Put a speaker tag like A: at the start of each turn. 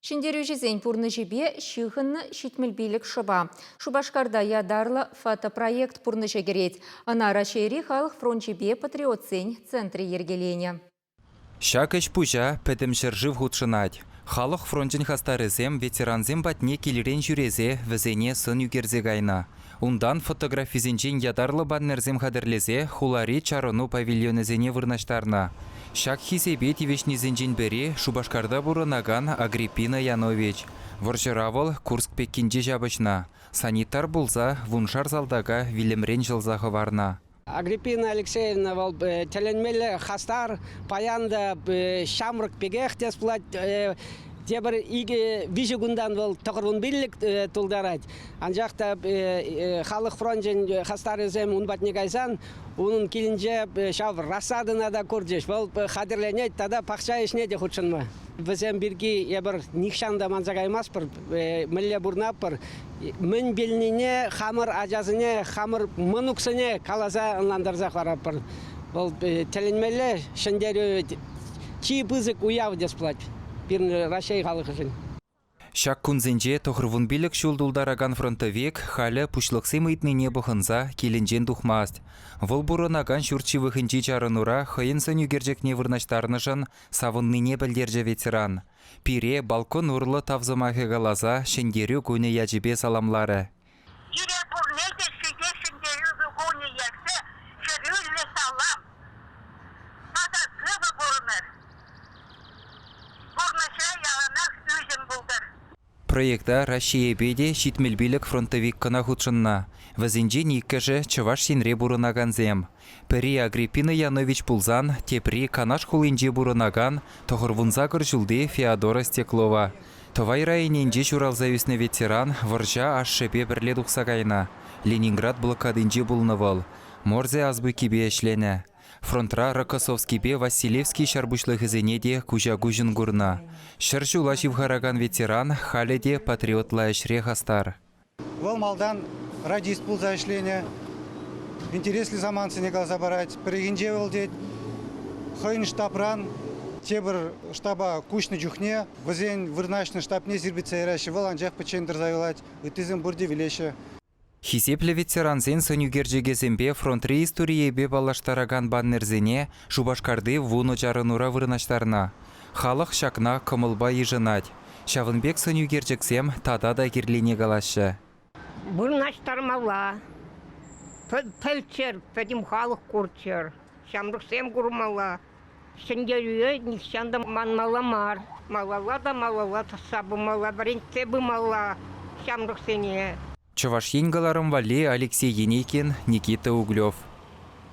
A: Шиндерюжізен пурны жебе шиғынны шитмілбейлік шыба. Шубашкарда ядарлы фотопроект пурны жегерет. Анара шейри халық фронт жебе патриотсен центре ергелене.
B: Шакыш пужа пәдімшір жив худшынать. Халық фронтын хастарызем ветеранзем батне келерен жүрезе візене сын югерзе гайна. Ундан фотографизенчен ядарлы баннерзем хадырлезе хулари чарону павильонезене вырнаштарна. Шак хисебе тивешнезенчен бері Шубашкарда бурынаган Агриппина Янович. Воржыравыл Курск пеккенже жабышна. Санитар булза вуншар залдага вилемрен жылзағы варна.
C: Агриппина Алексеевна теленмелі хастар паянда шамрық пегех тесплат тебір иге вижігундан бұл тұғырын бірлік тұлдарад. Анжақта халық фронтен хастар өзем ұнбатне кайсан, оның келінже шав рассадына да көрдеш. Бұл қадірленет, тада пақша ішіне де құтшынма. Бізем бірге ебір нихшанда манзағаймас бір, мүлі бұрнап бір, мін белініне, хамыр ажазыне, хамыр мұнықсыне қалаза ұнландарзақ барап бір. Бұл теленмелі шындері чи бізік уяв десплат. Бірні Рашей халық үшін.
B: Шак күнзенже тоғырвын білік шулдулдараган фронтовек халі пұшлықсы мұйтныне бұхынза келінжен дұхмаст. Вұл бұрынаган шүртшівіхінчі чарынура хыйын сын үгерджекне вырнаштарнышын савынныне білдерже ветеран. Пире балкон ұрлы тавзымағы ғалаза шендері көне яжібе саламлары. Проекта Россия беде шитмелбилік фронтовик кына худшынна. Вазинже никкажы чываш сенре бурынаган зем. Пері Агриппина Янович пулзан, тепри канаш хулинже бурынаган, тоғырвунзагыр жылды Феодора Стеклова. Товай районенже журалзависны ветеран варжа ашшепе бірле дұқсағайна. Ленинград блокадынже булнывал. Морзе азбы кебе эшлене. Фронтра Рокоссовскийбе Василевский шарбушлы хызенеде кужагу жынгурна. Шыржула живгараган ветеран халеде патриотла эшре хастар.
D: Вол малдан радист пул за эшлене. Интересли заман сенегал забарать. Перегинже вол дед. Хойн штабран. Тебір штаба кучны жүхне. Вазен вырнашны штабне зирбица ираши. Вол анжақ пачендер завелать. Үтізім бұрде велеші.
B: Хисеплі ветеранзен сөнюгерджегезембе фронтри историебе балаштараган баннерзене Шубашкарды вуну жарынура вырнаштарна. Халық шакна кымылба ежынать. Шавынбек сөнюгерджексем тада да кирлене галашы.
E: Вырнаштармала. Пөлчер, пәдім халық курчер. Шамрықсем күрмала. Шындерүйе нихшанда манмала мар. Малала да малала сабы мала, бірінте бымала. Шамрықсене.
B: Чуваш енгаларым вали Алексей Еникин, Никита Углев.